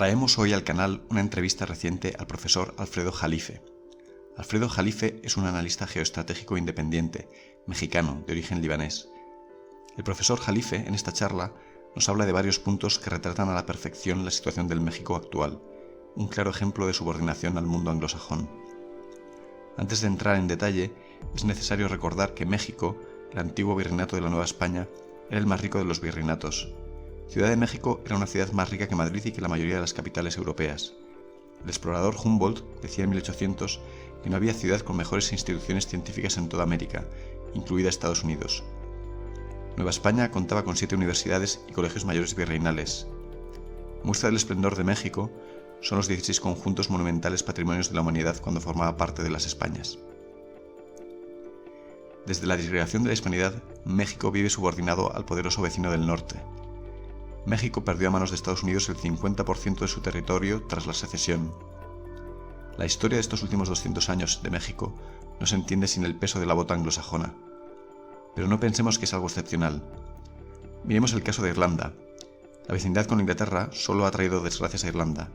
Traemos hoy al canal una entrevista reciente al profesor Alfredo Jalife. Alfredo Jalife es un analista geoestratégico independiente, mexicano, de origen libanés. El profesor Jalife, en esta charla, nos habla de varios puntos que retratan a la perfección la situación del México actual, un claro ejemplo de subordinación al mundo anglosajón. Antes de entrar en detalle, es necesario recordar que México, el antiguo virreinato de la Nueva España, era el más rico de los virreinatos. Ciudad de México era una ciudad más rica que Madrid y que la mayoría de las capitales europeas. El explorador Humboldt decía en 1800 que no había ciudad con mejores instituciones científicas en toda América, incluida Estados Unidos. Nueva España contaba con 7 universidades y colegios mayores virreinales. Muestra del esplendor de México son los 16 conjuntos monumentales patrimonios de la humanidad cuando formaba parte de las Españas. Desde la disgregación de la hispanidad, México vive subordinado al poderoso vecino del norte. México perdió a manos de Estados Unidos el 50% de su territorio tras la secesión. La historia de estos últimos 200 años de México no se entiende sin el peso de la bota anglosajona. Pero no pensemos que es algo excepcional. Miremos el caso de Irlanda. La vecindad con Inglaterra solo ha traído desgracias a Irlanda.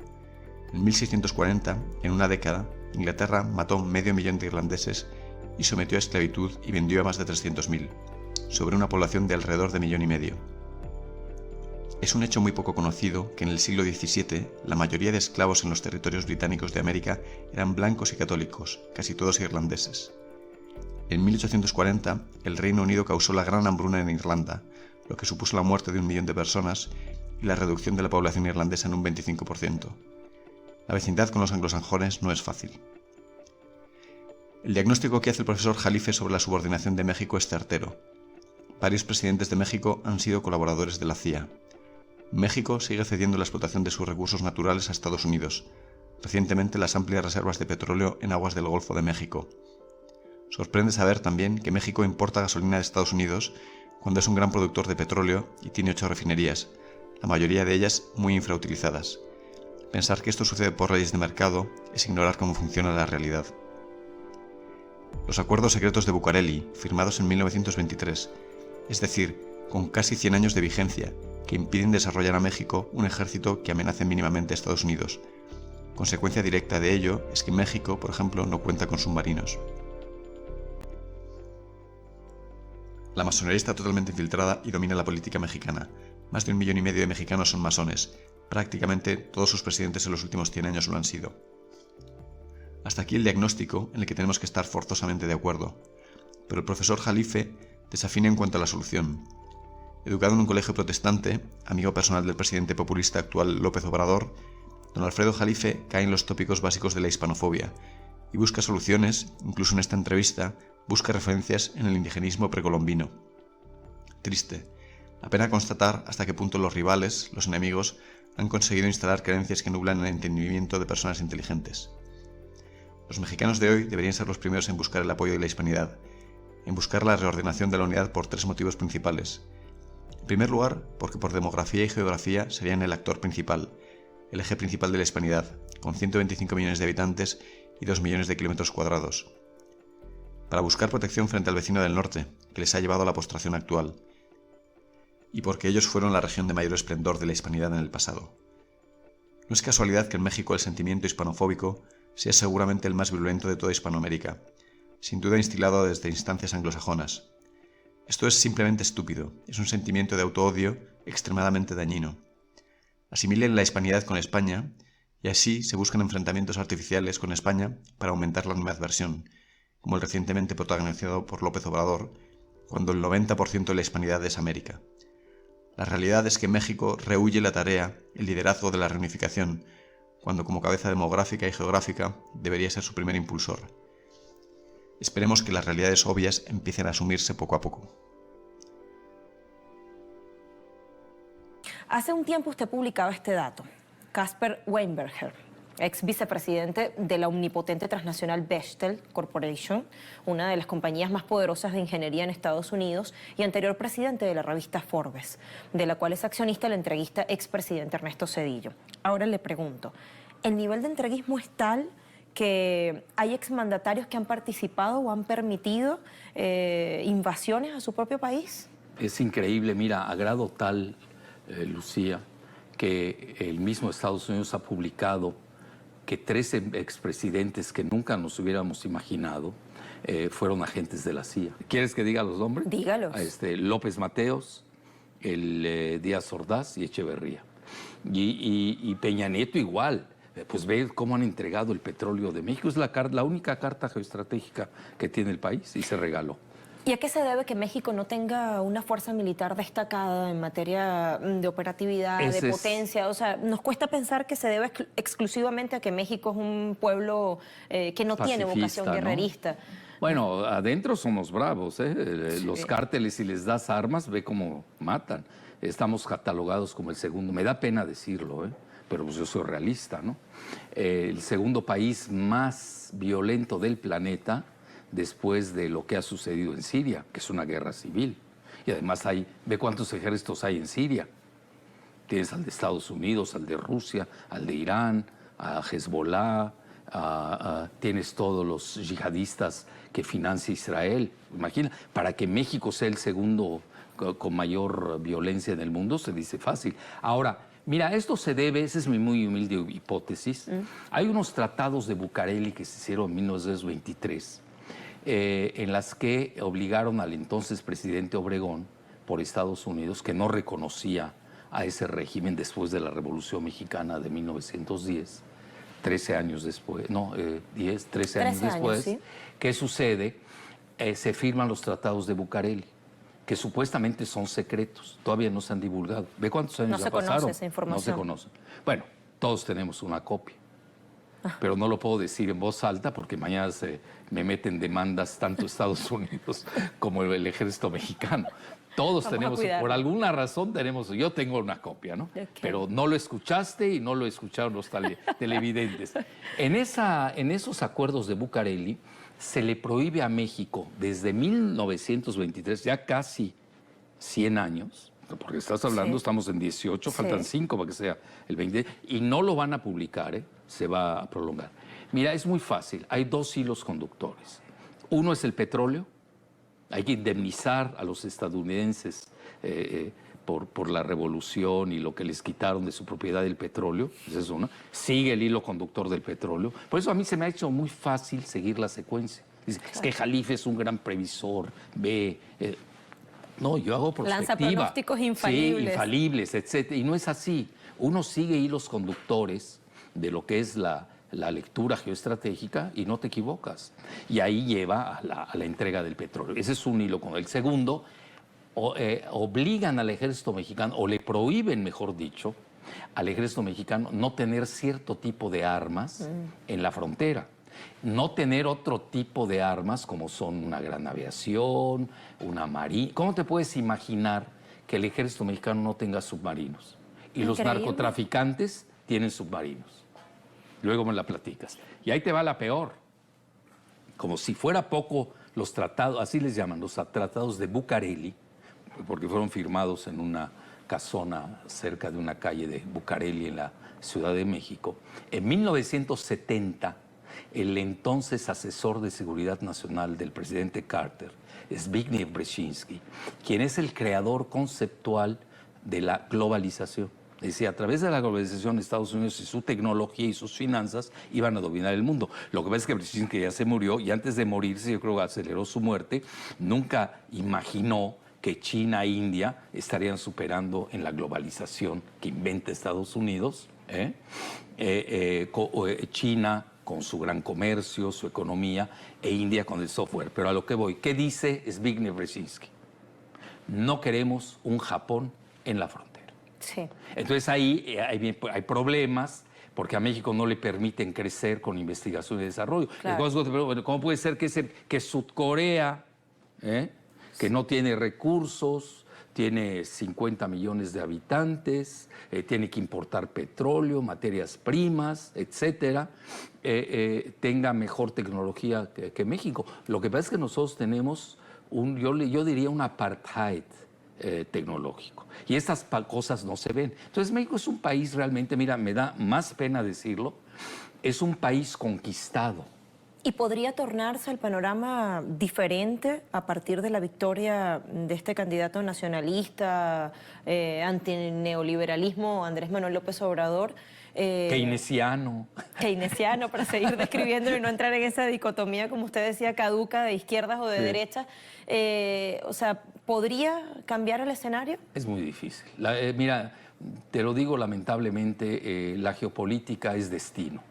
En 1640, en una década, Inglaterra mató 500.000 de irlandeses y sometió a esclavitud y vendió a más de 300.000, sobre una población de alrededor de 1,5 millones. Es un hecho muy poco conocido que en el siglo XVII la mayoría de esclavos en los territorios británicos de América eran blancos y católicos, casi todos irlandeses. En 1840, el Reino Unido causó la gran hambruna en Irlanda, lo que supuso la muerte de 1 millón de personas y la reducción de la población irlandesa en un 25%. La vecindad con los anglosajones no es fácil. El diagnóstico que hace el profesor Jalife sobre la subordinación de México es certero. Varios presidentes de México han sido colaboradores de la CIA. México sigue cediendo la explotación de sus recursos naturales a Estados Unidos, recientemente las amplias reservas de petróleo en aguas del Golfo de México. Sorprende saber también que México importa gasolina de Estados Unidos cuando es un gran productor de petróleo y tiene 8 refinerías, la mayoría de ellas muy infrautilizadas. Pensar que esto sucede por leyes de mercado es ignorar cómo funciona la realidad. Los acuerdos secretos de Bucareli, firmados en 1923, es decir, con casi 100 años de vigencia, que impiden desarrollar a México un ejército que amenace mínimamente a Estados Unidos. Consecuencia directa de ello es que México, por ejemplo, no cuenta con submarinos. La masonería está totalmente infiltrada y domina la política mexicana. Más de 1,5 millones de mexicanos son masones. Prácticamente todos sus presidentes en los últimos 100 años lo han sido. Hasta aquí el diagnóstico en el que tenemos que estar forzosamente de acuerdo. Pero el profesor Jalife desafina en cuanto a la solución. Educado en un colegio protestante, amigo personal del presidente populista actual López Obrador, don Alfredo Jalife cae en los tópicos básicos de la hispanofobia y busca soluciones, incluso en esta entrevista, busca referencias en el indigenismo precolombino. Triste, apena constatar hasta qué punto los rivales, los enemigos, han conseguido instalar creencias que nublan el entendimiento de personas inteligentes. Los mexicanos de hoy deberían ser los primeros en buscar el apoyo de la hispanidad, en buscar la reordenación de la unidad por 3 motivos principales. En primer lugar, porque por demografía y geografía serían el actor principal, el eje principal de la hispanidad, con 125 millones de habitantes y 2 millones de kilómetros cuadrados. Para buscar protección frente al vecino del norte, que les ha llevado a la postración actual. Y porque ellos fueron la región de mayor esplendor de la hispanidad en el pasado. No es casualidad que en México el sentimiento hispanofóbico sea seguramente el más virulento de toda Hispanoamérica, sin duda instilado desde instancias anglosajonas. Esto es simplemente estúpido, es un sentimiento de autoodio extremadamente dañino. Asimilen la hispanidad con España y así se buscan enfrentamientos artificiales con España para aumentar la animadversión, como el recientemente protagonizado por López Obrador, cuando el 90% de la hispanidad es América. La realidad es que México rehúye la tarea, el liderazgo de la reunificación, cuando como cabeza demográfica y geográfica debería ser su primer impulsor. Esperemos que las realidades obvias empiecen a asumirse poco a poco. Hace un tiempo usted publicaba este dato. Caspar Weinberger, ex vicepresidente de la omnipotente transnacional Bechtel Corporation, una de las compañías más poderosas de ingeniería en Estados Unidos y anterior presidente de la revista Forbes, de la cual es accionista el entreguista expresidente Ernesto Zedillo. Ahora le pregunto, ¿el nivel de entreguismo es tal que hay exmandatarios que han participado o han permitido invasiones a su propio país? Es increíble, mira, a grado tal, Lucía, que el mismo Estados Unidos ha publicado que 13 expresidentes que nunca nos hubiéramos imaginado fueron agentes de la CIA. ¿Quieres que diga los nombres? Dígalos. López Mateos, Díaz Ordaz y Echeverría. Y Peña Nieto igual. Pues ve cómo han entregado el petróleo de México. Es la única carta geoestratégica que tiene el país y se regaló. ¿Y a qué se debe que México no tenga una fuerza militar destacada en materia de operatividad, de potencia? O sea, nos cuesta pensar que se debe exclusivamente a que México es un pueblo que no tiene vocación guerrerista. ¿No? Bueno, adentro somos bravos, ¿eh? Sí. Los cárteles, si les das armas, ve cómo matan. Estamos catalogados como el segundo, me da pena decirlo, pero pues yo soy realista, ¿no? El segundo país más violento del planeta, después de lo que ha sucedido en Siria, que es una guerra civil. Y además ve cuántos ejércitos hay en Siria. Tienes al de Estados Unidos, al de Rusia, al de Irán, a Hezbollah, tienes todos los yihadistas que financia Israel. Imagina, para que México sea el segundo con mayor violencia en el mundo, se dice fácil. Ahora, mira, esto se debe, esa es mi muy humilde hipótesis. Hay unos tratados de Bucareli que se hicieron en 1923, en las que obligaron al entonces presidente Obregón por Estados Unidos, que no reconocía a ese régimen después de la Revolución Mexicana de 1910, 13 años después, no, 13 años después. ¿Sí? ¿Qué sucede? Se firman los tratados de Bucareli, que supuestamente son secretos, todavía no se han divulgado. ¿Ve cuántos años ya pasaron? No se conoce esa información. No se conoce. Bueno, todos tenemos una copia. Pero no lo puedo decir en voz alta porque mañana me meten demandas tanto Estados Unidos como el ejército mexicano. Todos tenemos, por alguna razón tenemos, yo tengo una copia, ¿no? Okay. Pero no lo escuchaste y no lo escucharon los televidentes. En esos acuerdos de Bucareli se le prohíbe a México desde 1923, ya casi 100 años, porque estás hablando, sí. Estamos en 18, sí. Faltan 5 para que sea el 20, y no lo van a publicar, se va a prolongar. Mira, es muy fácil, hay 2 hilos conductores. Uno es el petróleo, hay que indemnizar a los estadounidenses por la revolución y lo que les quitaron de su propiedad del petróleo, esa es una. Sigue el hilo conductor del petróleo. Por eso a mí se me ha hecho muy fácil seguir la secuencia. Dice, es que Jalife es un gran previsor, no, yo hago perspectiva. Lanza pronósticos infalibles. Sí, infalibles, etc. Y no es así. Uno sigue hilos conductores de lo que es la lectura geoestratégica y no te equivocas. Y ahí lleva a la entrega del petróleo. Ese es un hilo. El segundo, obligan al ejército mexicano, o le prohíben, mejor dicho, al ejército mexicano no tener cierto tipo de armas en la frontera. No tener otro tipo de armas como son una gran aviación, una marina. ¿Cómo te puedes imaginar que el ejército mexicano no tenga submarinos? Y los narcotraficantes tienen submarinos. Luego me la platicas. Y ahí te va la peor. Como si fuera poco los tratados, así les llaman, los tratados de Bucareli, porque fueron firmados en una casona cerca de una calle de Bucareli en la Ciudad de México. En 1970, el entonces asesor de seguridad nacional del presidente Carter, Zbigniew Brzezinski, quien es el creador conceptual de la globalización. Decía, a través de la globalización, Estados Unidos y su tecnología y sus finanzas iban a dominar el mundo. Lo que pasa es que Brzezinski ya se murió y antes de morirse, yo creo que aceleró su muerte, nunca imaginó que China e India estarían superando en la globalización que inventa Estados Unidos. China con su gran comercio, su economía, e India con el software. Pero a lo que voy, ¿qué dice Zbigniew Brzezinski? No queremos un Japón en la frontera. Sí. Entonces ahí hay problemas porque a México no le permiten crecer con investigación y desarrollo. Claro. ¿Cómo puede ser que Sudcorea, que no tiene recursos, tiene 50 millones de habitantes, tiene que importar petróleo, materias primas, etcétera, tenga mejor tecnología que México? Lo que pasa es que nosotros tenemos yo diría un apartheid tecnológico. Y estas cosas no se ven. Entonces México es un país realmente, mira, me da más pena decirlo, es un país conquistado. ¿Y podría tornarse el panorama diferente a partir de la victoria de este candidato nacionalista, antineoliberalismo, Andrés Manuel López Obrador? Keynesiano. Keynesiano, para seguir describiéndolo y no entrar en esa dicotomía, como usted decía, caduca de izquierdas o de derechas. O sea, ¿podría cambiar el escenario? Es muy difícil. Mira, te lo digo lamentablemente, la geopolítica es destino.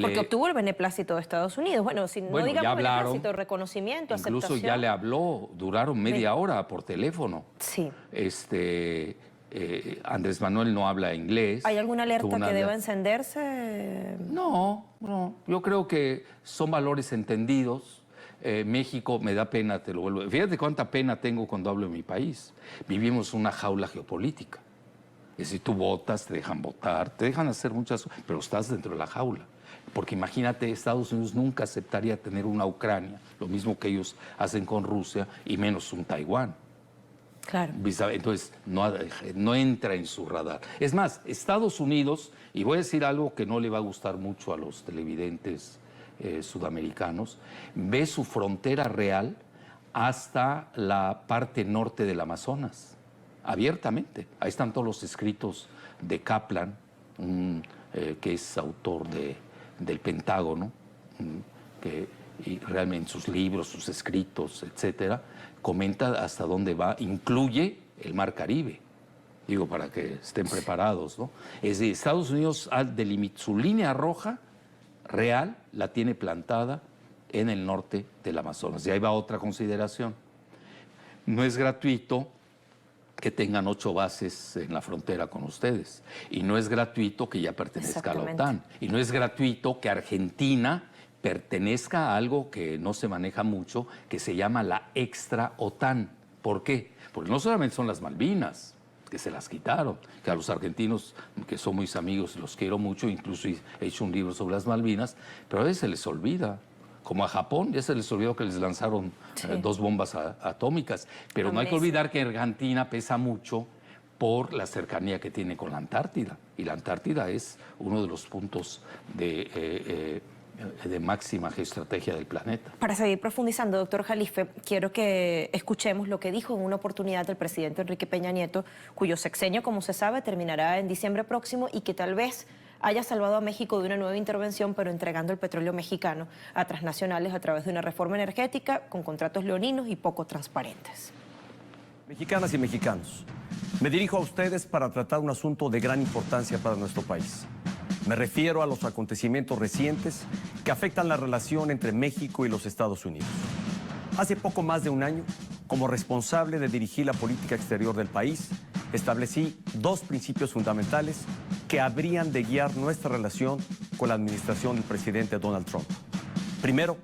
Porque obtuvo el beneplácito de Estados Unidos. Bueno, si no Bueno, digamos ya hablaron, beneplácito, reconocimiento, incluso aceptación. ya le habló, duraron media hora por teléfono. Sí. Andrés Manuel no habla inglés. ¿Hay alguna alerta que deba encenderse? No, yo creo que son valores entendidos. México, me da pena, te lo vuelvo. Fíjate cuánta pena tengo cuando hablo de mi país. Vivimos una jaula geopolítica. Es decir, tú votas, te dejan votar, te dejan hacer muchas cosas, pero estás dentro de la jaula. Porque imagínate, Estados Unidos nunca aceptaría tener una Ucrania, lo mismo que ellos hacen con Rusia, y menos un Taiwán. Claro. Entonces, no entra en su radar. Es más, Estados Unidos, y voy a decir algo que no le va a gustar mucho a los televidentes sudamericanos, ve su frontera real hasta la parte norte del Amazonas, abiertamente. Ahí están todos los escritos de Kaplan, que es autor del Pentágono, y realmente sus libros, sus escritos, etcétera, comenta hasta dónde va, incluye el Mar Caribe, digo, para que estén preparados, ¿no? Es decir, Estados Unidos, su línea roja real la tiene plantada en el norte del Amazonas. Y ahí va otra consideración. No es gratuito que tengan 8 bases en la frontera con ustedes. Y no es gratuito que ya pertenezca a la OTAN. Y no es gratuito que Argentina pertenezca a algo que no se maneja mucho, que se llama la extra OTAN. ¿Por qué? Porque no solamente son las Malvinas, que se las quitaron, que a los argentinos, que son mis amigos, los quiero mucho, incluso he hecho un libro sobre las Malvinas, pero a veces se les olvida. Como a Japón, ya se les olvidó que les lanzaron 2 bombas atómicas. Pero no hay que olvidar que Argentina pesa mucho por la cercanía que tiene con la Antártida. Y la Antártida es uno de los puntos de máxima geoestrategia del planeta. Para seguir profundizando, doctor Jalife, quiero que escuchemos lo que dijo en una oportunidad el presidente Enrique Peña Nieto, cuyo sexenio, como se sabe, terminará en diciembre próximo y que tal vez haya salvado a México de una nueva intervención, pero entregando el petróleo mexicano a transnacionales a través de una reforma energética con contratos leoninos y poco transparentes. Mexicanas y mexicanos, me dirijo a ustedes para tratar un asunto de gran importancia para nuestro país. Me refiero a los acontecimientos recientes que afectan la relación entre México y los Estados Unidos. Hace poco más de un año, como responsable de dirigir la política exterior del país, establecí 2 principios fundamentales que habrían de guiar nuestra relación con la administración del presidente Donald Trump. Primero,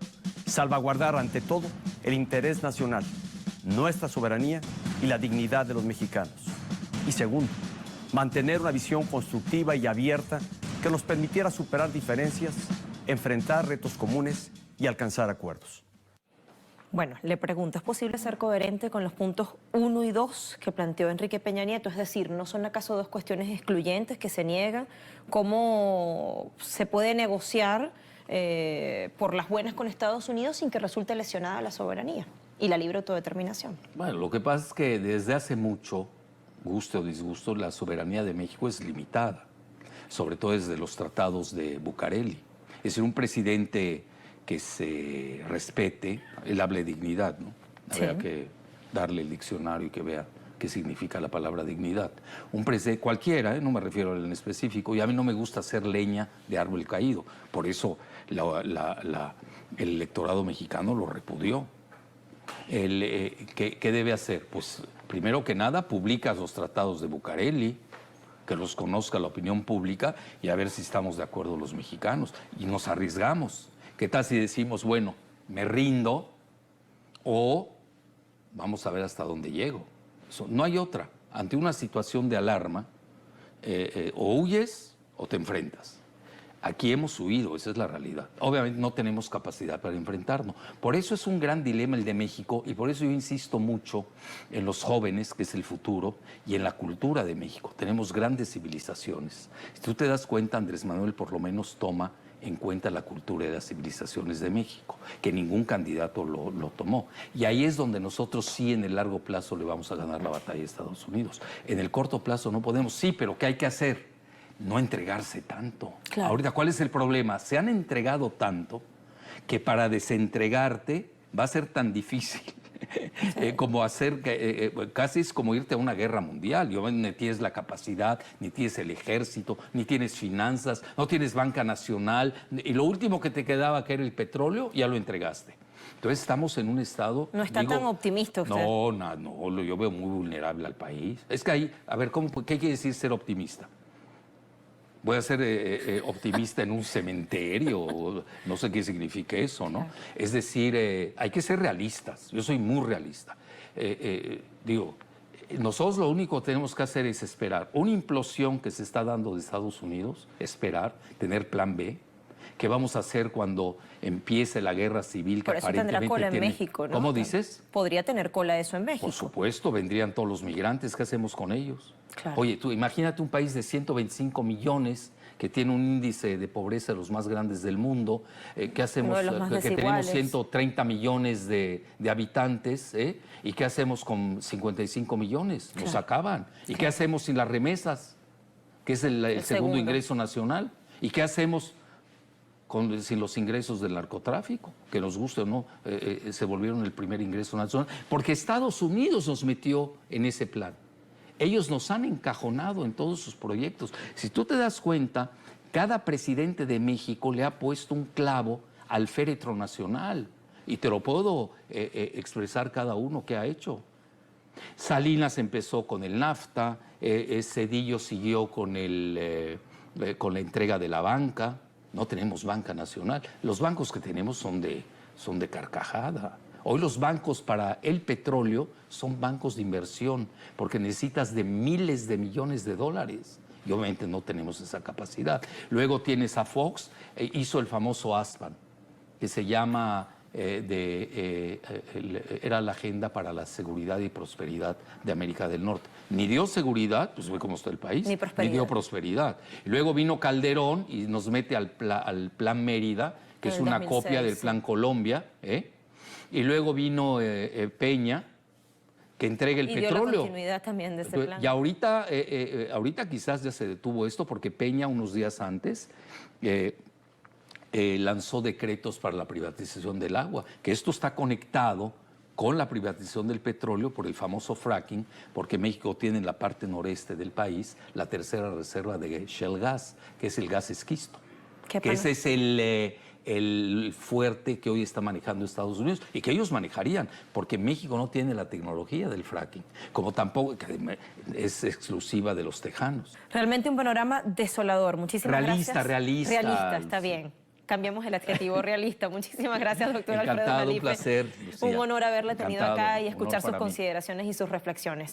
salvaguardar ante todo el interés nacional, nuestra soberanía y la dignidad de los mexicanos. Y segundo, mantener una visión constructiva y abierta que nos permitiera superar diferencias, enfrentar retos comunes y alcanzar acuerdos. Bueno, le pregunto, ¿es posible ser coherente con los puntos 1 y 2 que planteó Enrique Peña Nieto? Es decir, ¿no son acaso 2 cuestiones excluyentes que se niegan? ¿Cómo se puede negociar por las buenas con Estados Unidos sin que resulte lesionada la soberanía y la libre autodeterminación? Bueno, lo que pasa es que desde hace mucho, guste o disgusto, la soberanía de México es limitada, sobre todo desde los tratados de Bucareli. Es decir, un presidente que se respete, él habla de dignidad, ¿no? Habría que darle el diccionario y que vea qué significa la palabra dignidad. Un presidente cualquiera, no me refiero a él en específico, y a mí no me gusta hacer leña de árbol caído. Por eso el electorado mexicano lo repudió. ¿Qué debe hacer? Pues primero que nada publica los tratados de Bucareli, que los conozca la opinión pública y a ver si estamos de acuerdo los mexicanos. Y nos arriesgamos. ¿Qué tal si decimos, bueno, me rindo o vamos a ver hasta dónde llego? No hay otra. Ante una situación de alarma, o huyes o te enfrentas. Aquí hemos huido, esa es la realidad. Obviamente no tenemos capacidad para enfrentarnos. Por eso es un gran dilema el de México y por eso yo insisto mucho en los jóvenes, que es el futuro, y en la cultura de México. Tenemos grandes civilizaciones. Si tú te das cuenta, Andrés Manuel por lo menos toma en cuenta la cultura y las civilizaciones de México, que ningún candidato lo tomó. Y ahí es donde nosotros sí en el largo plazo le vamos a ganar la batalla a Estados Unidos. En el corto plazo no podemos, sí, pero ¿qué hay que hacer? No entregarse tanto. Claro. Ahorita, ¿cuál es el problema? Se han entregado tanto que para desentregarte va a ser tan difícil como hacer, casi es como irte a una guerra mundial. Ni tienes la capacidad, ni tienes el ejército, ni tienes finanzas, no tienes banca nacional, y lo último que te quedaba, que era el petróleo, ya lo entregaste. Entonces estamos en un estado... No está tan optimista usted. No, yo veo muy vulnerable al país. Es que ahí, a ver, ¿qué quiere decir ser optimista? Voy a ser optimista en un cementerio, no sé qué significa eso, ¿no? Claro. Es decir, hay que ser realistas. Yo soy muy realista. Nosotros lo único que tenemos que hacer es esperar. Una implosión que se está dando de Estados Unidos, esperar, tener plan B. ¿Qué vamos a hacer cuando empiece la guerra civil? Por eso tendrá cola en México, ¿no? ¿Cómo dices? Podría tener cola eso en México. Por supuesto, vendrían todos los migrantes. ¿Qué hacemos con ellos? Claro. Oye, tú imagínate un país de 125 millones que tiene un índice de pobreza de los más grandes del mundo. ¿Qué hacemos? Que tenemos 130 millones de habitantes. ¿Y qué hacemos con 55 millones? Nos acaban. ¿Y qué hacemos sin las remesas? Que es el segundo ingreso nacional. ¿Y qué hacemos sin los ingresos del narcotráfico? Que nos guste o no, se volvieron el primer ingreso nacional. Porque Estados Unidos nos metió en ese plan. Ellos nos han encajonado en todos sus proyectos. Si tú te das cuenta, cada presidente de México le ha puesto un clavo al féretro nacional. Y te lo puedo expresar cada uno que ha hecho. Salinas empezó con el NAFTA, Zedillo siguió con la entrega de la banca. No tenemos banca nacional. Los bancos que tenemos son de carcajada. Hoy los bancos para el petróleo son bancos de inversión porque necesitas de miles de millones de dólares y obviamente no tenemos esa capacidad. Luego tienes a Fox, hizo el famoso Aspan, que se llama, era la agenda para la seguridad y prosperidad de América del Norte. Ni dio seguridad, pues ve cómo está el país, ni dio prosperidad. Y luego vino Calderón y nos mete al Plan Mérida, que es una copia del Plan Colombia, Y luego vino Peña, que entrega el petróleo. Y dio la continuidad también de ese plan. Y ahorita quizás ya se detuvo esto porque Peña unos días antes lanzó decretos para la privatización del agua, que esto está conectado con la privatización del petróleo por el famoso fracking, porque México tiene en la parte noreste del país la tercera reserva de shale gas, que es el gas esquisto. Que ese es el fuerte que hoy está manejando Estados Unidos y que ellos manejarían, porque México no tiene la tecnología del fracking, como tampoco es exclusiva de los tejanos. Realmente un panorama desolador. Muchísimas gracias. Realista, está bien. Cambiamos el adjetivo realista. Muchísimas gracias, doctor Encantado, Alfredo Jalife. un placer, Lucía. Un honor haberle tenido acá y Un escuchar sus honor para mí. consideraciones y sus reflexiones.